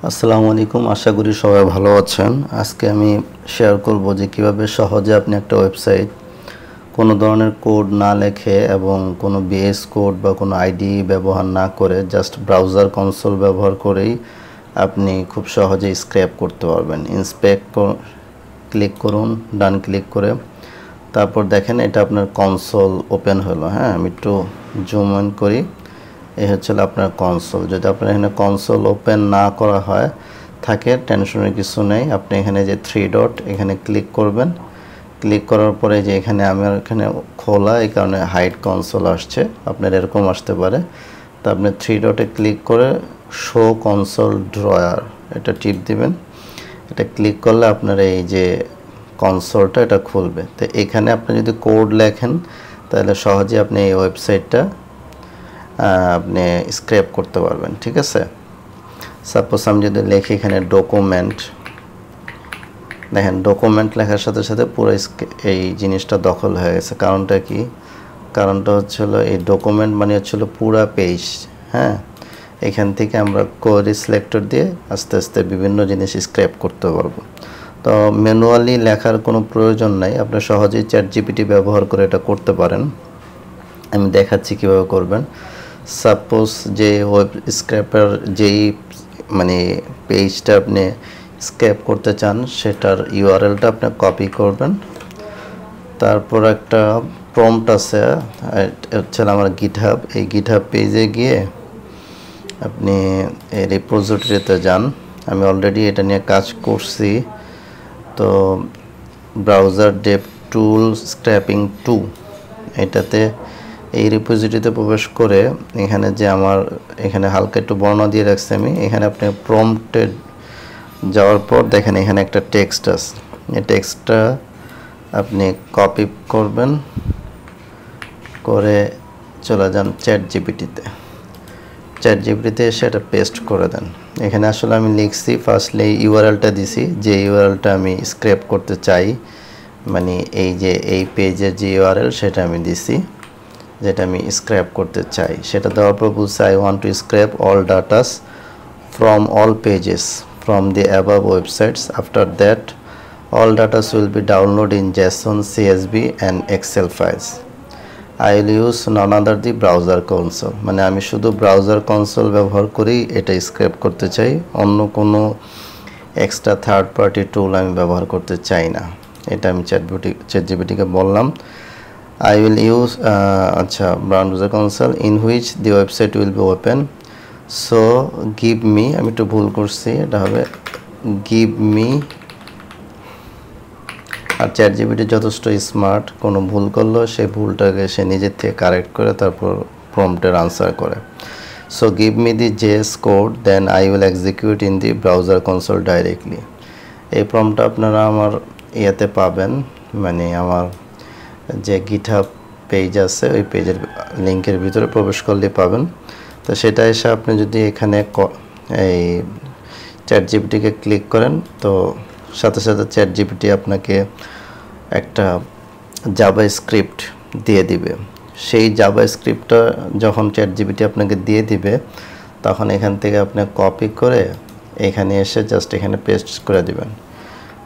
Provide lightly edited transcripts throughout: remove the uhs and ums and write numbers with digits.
আসসালামু আলাইকুম, আশা করি সবাই ভালো আছেন। আজকে আমি শেয়ার করব যে কিভাবে সহজে আপনি একটা ওয়েবসাইট কোনো ধরনের কোড না লিখে এবং কোনো বিএস কোড বা কোনো আইডি ব্যবহার না করে জাস্ট ব্রাউজার কনসোল ব্যবহার করেই আপনি খুব সহজে স্ক্র্যাপ করতে পারবেন। ইন্সপেক্ট ক্লিক করুন, ডান ক্লিক করে তারপর দেখেন এটা আপনার কনসোল ওপেন হলো। হ্যাঁ, আমি একটু জুম ইন করি। এই হচ্ছে আপনার কনসোল। যদি আপনার এখানে কনসোল ওপেন না করা হয় থাকে, টেনশনের কিছু নেই। আপনি এখানে যে থ্রি ডট এখানে ক্লিক করবেন। ক্লিক করার পরে যে এখানে আমার এখানে খোলা, এই কারণে হাইড কনসোল আসছে, আপনার এরকম আসতে পারে। তো আপনি থ্রি ডটে ক্লিক করে শো কনসোল ড্রয়ার এটা টিপ দিবেন। এটা ক্লিক করলে আপনার এই যে কনসোলটা এটা খুলবে। তো এখানে আপনি যদি কোড লেখেন তাহলে সহজে আপনি এই ওয়েবসাইটটা আপনি স্ক্র্যাপ করতে পারবেন। ঠিক আছে, সাপোজ আমি যদি লিখি এখানে ডকুমেন্ট, দেখেন ডকুমেন্ট লেখার সাথে সাথে পুরো এই জিনিসটা দখল হয়ে গেছে। কারণটা কি? কারণটা হচ্ছিল এই ডকুমেন্ট মানে হচ্ছিল পুরা পেজ। হ্যাঁ, এখান থেকে আমরা কোয়েরি সিলেক্টর দিয়ে আস্তে আস্তে বিভিন্ন জিনিস স্ক্র্যাপ করতে পারবো। তো ম্যানুয়ালি লেখার কোনো প্রয়োজন নাই, আপনি সহজেই চ্যাটজিপিটি ব্যবহার করে এটা করতে পারেন। আমি দেখাচ্ছি কিভাবে করবেন। সাপোজ যে ওয়েব স্ক্র্যাপের যেই মানে পেজটা আপনি স্ক্র্যাপ করতে চান সেটার ইউআরএলটা আপনি কপি করবেন। তারপর একটা প্রম্পট আছে, হচ্ছে আমার গিটহাব। এই গিটহাব পেজে গিয়ে আপনি এই রিপোজিটরিতে যান। আমি অলরেডি এটা নিয়ে কাজ করছি। তো ব্রাউজার ডেভ টুল স্ক্র্যাপিং 2 এটাতে এই রিপোজিটরিতে প্রবেশ করে এখানে যে আমার এখানে হালকা একটু বর্ণনা দিয়ে রাখছি আমি। এখানে আপনি প্রম্পটে যাওয়ার পর দেখেন এখানে একটা টেক্সট আছে। এই টেক্সটটা আপনি কপি করবেন, করে চলে যান চ্যাটজিপিটিতে। চ্যাটজিপিটিতে এসে এটা পেস্ট করে দেন। এখানে আসলে আমি লিখছি ফার্স্টলি ইউআরএলটা দিছি, যে ইউআরএলটা আমি স্ক্র্যাপ করতে চাই, মানে এই যে এই পেজের যে ইউআরএল সেটা আমি দিছি, যেটা আমি স্ক্র্যাপ করতে চাই। সেটা দেওয়ার পর বলছে I want to scrape all datas from all pages from the above websites. After that all datas will be download in JSON, CSV and Excel files. I will use none other the browser console. মানে আমি শুধু browser console ব্যবহার করেই এটা scrap করতে চাই, অন্য কোনো এক্সট্রা থার্ড পার্টি টুল আমি ব্যবহার করতে চাই না। এটা আমি চ্যাটজিপিটিকে বললাম। I will use browser console in which the website will be open. So give me, আমি একটু ভুল করছি, এটা হবে give me। আর চ্যাটজিপিটি যথেষ্ট স্মার্ট, কোনো ভুল করলেও সেই ভুলটাকে সে নিজের থেকে কারেক্ট করে তারপর প্রম্পটের আনসার করে। So give me the JS code, then I will execute in the browser console directly. এই প্রম্পটটা আপনারা আমার ইয়েতে পাবেন, মানে আমার যে গিটহাব পেজ আছে ওই পেজের লিঙ্কের ভিতরে প্রবেশ করলে পাবেন। তো সেটা এসে আপনি যদি এখানে এই চ্যাটজিপিটিকে ক্লিক করেন তো সাথে সাথে চ্যাটজিপিটি আপনাকে একটা জাভা স্ক্রিপ্ট দিয়ে দিবে। সেই জাভা স্ক্রিপ্টটা যখন চ্যাটজিপিটি আপনাকে দিয়ে দিবে তখন এখান থেকে আপনি কপি করে এখানে এসে জাস্ট এখানে পেস্ট করে দিবেন।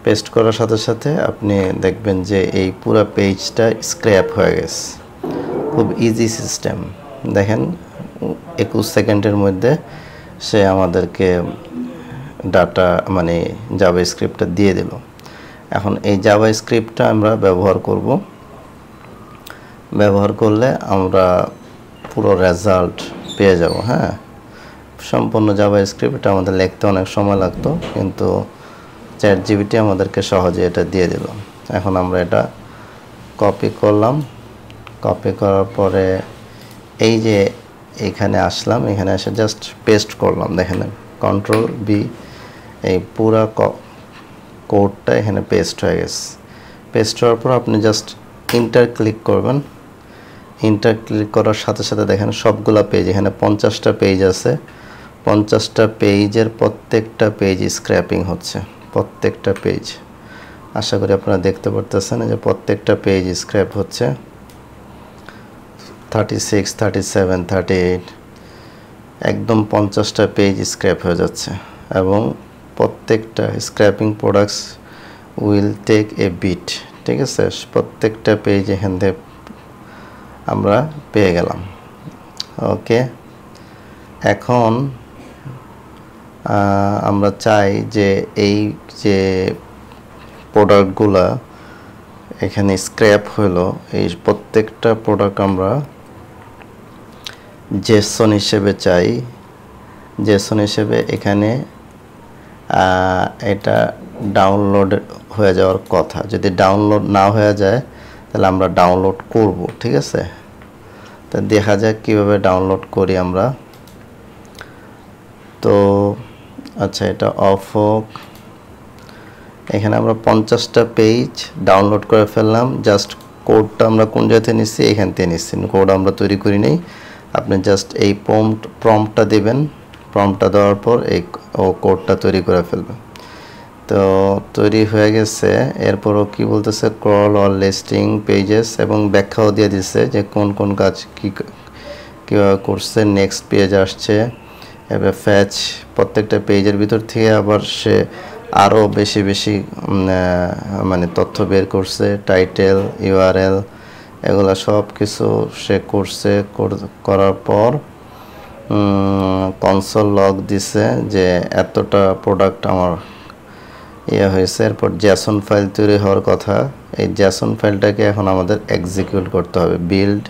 পেস্ট করার সাথে সাথে আপনি দেখবেন যে এই পুরো পেজটা স্ক্র্যাপ হয়ে গেছে। খুব ইজি সিস্টেম। দেখেন 21 সেকেন্ডের মধ্যে সে আমাদেরকে ডাটা মানে জাভা স্ক্রিপ্টটা দিয়ে দিল। এখন এই জাভা স্ক্রিপ্টটা আমরা ব্যবহার করব। ব্যবহার করলে আমরা পুরো রেজাল্ট পেয়ে যাব। হ্যাঁ, সম্পূর্ণ জাভা স্ক্রিপ্ট, এটা আমাদের লিখতে অনেক সময় লাগতো, কিন্তু চ্যাটজিপিটি আমাদেরকে সহজে এটা দিয়ে দিল। এখন আমরা এটা কপি করলাম। কপি করার পরে এই যে এখানে আসলাম, এখানে এসে জাস্ট পেস্ট করলাম। দেখেন কন্ট্রোল বি, এই পুরা কোডটা এখানে পেস্ট হয়ে গেছে। পেস্ট হওয়ার পর আপনি জাস্ট ইন্টার ক্লিক করবেন। ইন্টার ক্লিক করার সাথে সাথে দেখেন সবগুলা পেজ, এখানে 50টা পেজ আছে। 50টা পেজের প্রত্যেকটা পেজ স্ক্র্যাপিং হচ্ছে, প্রত্যেকটা পেজ। আশা করি আপনারা দেখতে পারতেছেন যে প্রত্যেকটা পেজ স্ক্র্যাপ হচ্ছে। 36, 37, 38 একদম 50টা পেজ স্ক্র্যাপ হয়ে যাচ্ছে। এবং প্রত্যেকটা scraping products will take a bit, ঠিক আছে। প্রত্যেকটা পেজ এখান থেকে আমরা পেয়ে গেলাম। ওকে, এখন আমরা চাই যে এই যে প্রোডাক্টগুলা এখানে স্ক্র্যাপ হলো, এই প্রত্যেকটা প্রোডাক্ট আমরা জেসন হিসেবে চাই। জেসন হিসেবে এখানে এটা ডাউনলোড হয়ে যাওয়ার কথা। যদি ডাউনলোড না হয়ে যায় তাহলে আমরা ডাউনলোড করব, ঠিক আছে। তো দেখা যাক কীভাবে ডাউনলোড করি আমরা। তো আচ্ছা, এটা অফ হোক। এখানে আমরা 50টা পেজ ডাউনলোড করে ফেললাম। জাস্ট কোডটা আমরা কোন জায়গা থেকে নিচ্ছি, এখান থেকে নিচ্ছি, কোড আমরা তৈরি করি নেই। আপনি জাস্ট এই প্রম্পটটা দেবেন, প্রম্পটটা দেওয়ার পর এই কোডটা তৈরি করে ফেলবেন। তো তৈরি হয়ে গেছে। এরপরও কি বলতেছে, ক্রল অল লিস্টিং পেজেস, এবং ব্যাখ্যাও দিয়ে দিচ্ছে যে কোন কোন কাজ কীভাবে করছে। নেক্সট পেজ আসছে, এবার ফ্যাচ, প্রত্যেকটা পেজের ভিতর থেকে আবার সে আরও বেশি বেশি মানে তথ্য বের করছে। টাইটেল, ইউআরএল, এগুলো সব কিছু সে করছে। করার পর কনসোল লগ দিছে যে এতটা প্রোডাক্ট আমার হয়েছে। এরপর জেসন ফাইল তৈরি হওয়ার কথা। এই জেসন ফাইলটাকে এখন আমাদের এক্সিকিউট করতে হবে। Build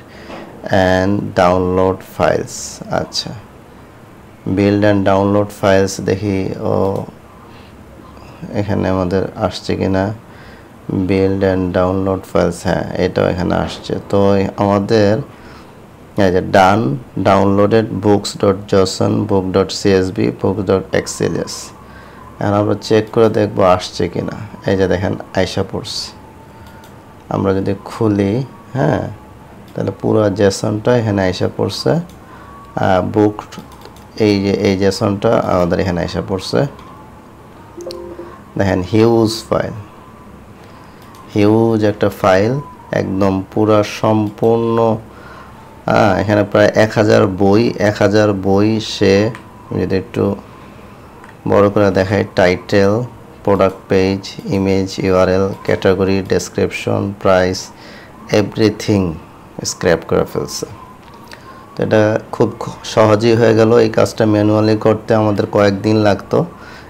and download files. আচ্ছা, বিল্ড অ্যান্ড ডাউনলোড ফাইলস, দেখি এখানে আমাদের আসছে কিনা। বিল্ড অ্যান্ড ডাউনলোড ফাইলস, হ্যাঁ, এটাও এখানে আসছে। তো আমাদের এই যে ডাউনলোডেড books.json, book.csv, book.xls। এখন আমরা চেক করে দেখবো আসছে কিনা। এই যে দেখেন আইসা পড়ছে। আমরা যদি খুলি, হ্যাঁ, তাহলে পুরো জেসনটা এখানে আইসা পড়ছে। বুক, এই জেসনটা আমাদের এখানে আইসা পড়ছে। দেখেন হিউজ ফাইল, হিউজ একটা ফাইল, একদম পুরা সম্পূর্ণ। এখানে প্রায় 1000 বই, 1000 বই। সে যদি একটু বড় করে দেখায়, title, product page, image, URL, category, description, price, everything scrap করে ফেলছে। তো এটা খুব সহজেই হয়ে গেল। এই কাজটা ম্যানুয়ালি করতে আমাদের কয়েকদিন লাগতো,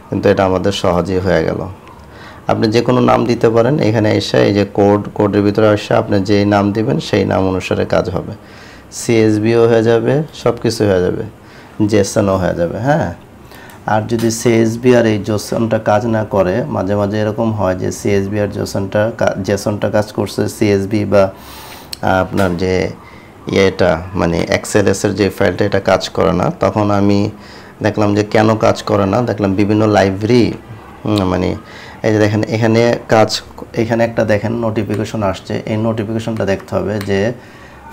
কিন্তু এটা আমাদের সহজেই হয়ে গেল। আপনি যে কোনো নাম দিতে পারেন। এখানে এসে এই যে কোডের ভিতরে আসে আপনি যেই নাম দিবেন সেই নাম অনুসারে কাজ হবে। সিএসবিও হয়ে যাবে, সব কিছু হয়ে যাবে, জেসনও হয়ে যাবে। হ্যাঁ, আর যদি সিএসবি আর এই জেসনটা কাজ না করে, মাঝে মাঝে এরকম হয় যে সিএসবি আর জেসনটা কাজ করছে, সিএসবি বা আপনার যে এটা মানে এক্সএলএসের যে ফাইলটা, এটা কাজ করে না। তখন আমি দেখলাম যে কেন কাজ করে না, দেখলাম বিভিন্ন লাইব্রেরি, মানে এই যে দেখেন এখানে এখানে একটা দেখেন নোটিফিকেশন আসছে। এই নোটিফিকেশনটা দেখতে হবে যে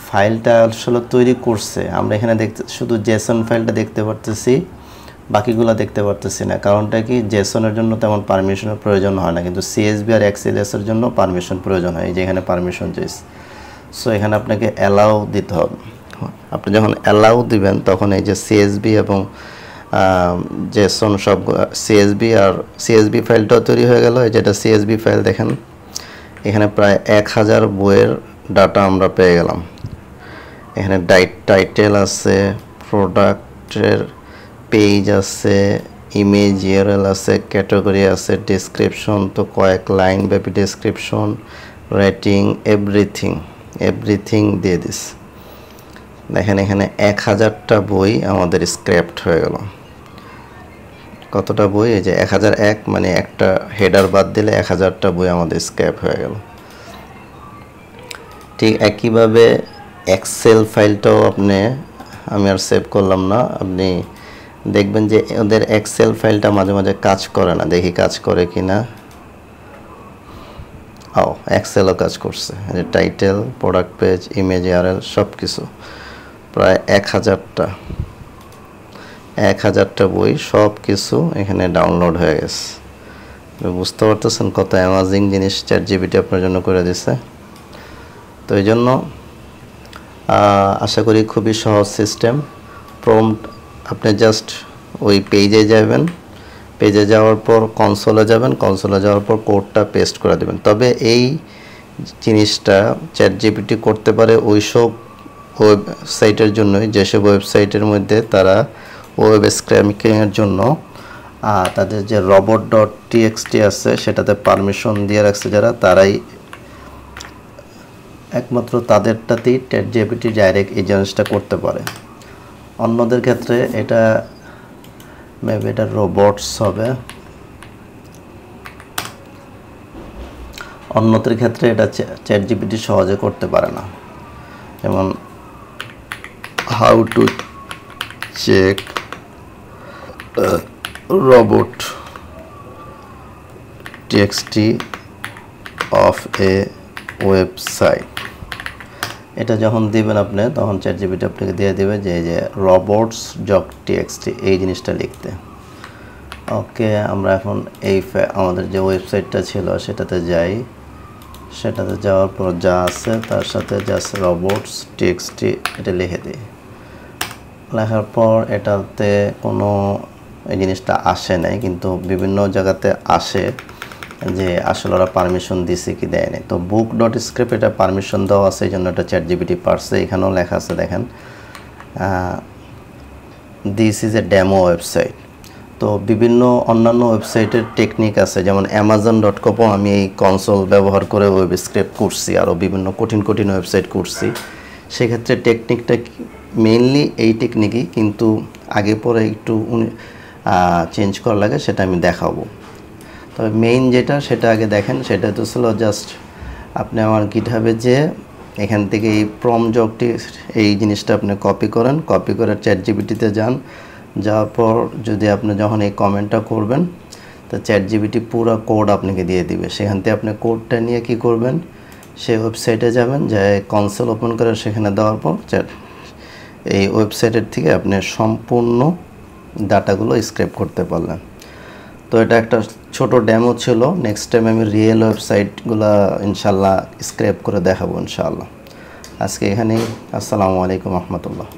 ফাইলটা আসলে তৈরি করছে। আমরা এখানে শুধু জেসন ফাইলটা দেখতে পারতেছি, বাকিগুলো দেখতে পারতেছি না। কারণটা কি, জেসনের জন্য তেমন পারমিশনের প্রয়োজন হয় না, কিন্তু সিএসবি আর এক্সএলএসের জন্য পারমিশন প্রয়োজন হয়। এই যে এখানে পারমিশন চাইছে, সো এখানে আপনাকে অ্যালাউ দিতে হবে। আপনি যখন অ্যালাউ দিবেন তখন এই যে সিএসবি এবং জেসন সব সিএসবি ফাইলটাও তৈরি হয়ে গেল। এই যেটা সিএসবি ফাইল দেখেন, এখানে প্রায় 1000 বইয়ের ডাটা আমরা পেয়ে গেলাম। এখানে টাইটেল আছে, প্রোডাক্টের পেজ আছে, ইমেজ, ইউআরএল আছে, ক্যাটাগরি আছে, ডেসক্রিপশন তো কয়েক লাইন ব্যাপী ডেসক্রিপশন, রেটিং, এভরিথিং দিয়ে দিস। দেখেন এখানে 1000টা বই আমাদের স্ক্র্যাপড হয়ে গেল। কতটা বই, এই যে 1001, মানে একটা হেডার বাদ দিলে 1000টা বই আমাদের স্ক্র্যাপ হয়ে গেল। ঠিক একইভাবে এক্সেল ফাইলটাও আমি আর সেভ করলাম না। আপনি দেখবেন যে ওদের এক্সেল ফাইলটা মাঝে মাঝে কাজ করে না। দেখি কাজ করে কিনা। এক্সেলও কাজ করছে। যে title, product page, image, URL সব কিছু, প্রায় 1000টা বই সব কিছু এখানে ডাউনলোড হয়ে গেছে। বুঝতে পারতেছেন কত অ্যামাজিং জিনিস চ্যাটজিপিটি আপনার জন্য করে দিছে। তো এই জন্য আশা করি খুবই সহজ সিস্টেম। প্রম্পট, আপনি জাস্ট ওই পেজে যাবেন, পেজে যাওয়ার পর কনসোলে যাবেন, কনসোলে যাওয়ার পর কোডটা পেস্ট করে দেবেন। তবে এই জিনিসটা চ্যাটজিপিটি করতে পারে ওইসব ওয়েবসাইটের জন্যই যেসব ওয়েবসাইটের মধ্যে তারা ওয়েব স্ক্র্যাপিংয়ের জন্য তাদের যে robot.txt আছে সেটাতে পারমিশন দিয়ে রাখছে যারা, তারাই একমাত্র তাদেরটাতেই চ্যাটজিপিটি ডাইরেক্ট এই জিনিসটা করতে পারে। অন্যদের ক্ষেত্রে এটা মেবি এটা রোবটস হবে, অন্যদের ক্ষেত্রে এটা চ্যাটজিপিটি সহজে করতে পারে না। যেমন how to check robot.txt of a website, এটা যখন দিবেন আপনি তখন চ্যাটজিপিটি আপনাকে দিয়ে দেবে যে robots.txt এই জিনিসটা লিখতে। ওকে, আমরা এখন আমাদের যে ওয়েবসাইটটা ছিল সেটাতে যাই। সেটাতে যাওয়ার পর যা আছে তার সাথে জাস্ট robots.txt এটা লিখে দিই। লেখার পর এটাতে কোনো এই জিনিসটা আসে নাই, কিন্তু বিভিন্ন জায়গাতে আসে যে আসলে ওরা পারমিশন দিছে কি দেয় নাই। তো book.script এটা পারমিশন দেওয়া আছে, এই জন্য এটা চ্যাটজিপিটি পারছে। এখানেও লেখা আছে দেখেন, this is a demo website. তো বিভিন্ন অন্যান্য ওয়েবসাইটের টেকনিক আছে, যেমন amazon.com আমি এই কনসোল ব্যবহার করে ওয়েব স্ক্রিপ্ট করছি, আরও বিভিন্ন কঠিন কঠিন ওয়েবসাইট করছি। সেক্ষেত্রে টেকনিকটা মেইনলি এই টেকনিকই, কিন্তু আগে পরে একটু চেঞ্জ করা লাগে, সেটা আমি দেখাবো। তবে মেইন যেটা সেটা আগে দেখেন। সেটা তো ছিল জাস্ট আপনি আমার গিটহাবে যে এখান থেকে এই প্রম্পটটি এই জিনিসটা আপনি কপি করেন, কপি করে চ্যাটজিপিটিতে যান। যাওয়ার পর যদি আপনি যখন এই কমেন্টটা করবেন তো চ্যাটজিপিটি পুরো কোড আপনাকে দিয়ে দিবে। সেখান থেকে আপনি কোডটা নিয়ে কি করবেন, সেই ওয়েবসাইটে যাবেন, যে কনসোল ওপেন করে সেখানে দেওয়ার পর এই ওয়েবসাইটের থেকে আপনি সম্পূর্ণ ডাটাগুলো স্ক্র্যাপ করতে পারলেন। তো এটা একটা ছোট ডেমো ছিল। নেক্সট টাইম আমি রিয়েল ওয়েবসাইটগুলো ইনশাল্লাহ স্ক্র্যাপ করে দেখাবো ইনশাআল্লাহ। আজকে এখানেই। আসসালামু আলাইকুম রহমতুল্লাহ।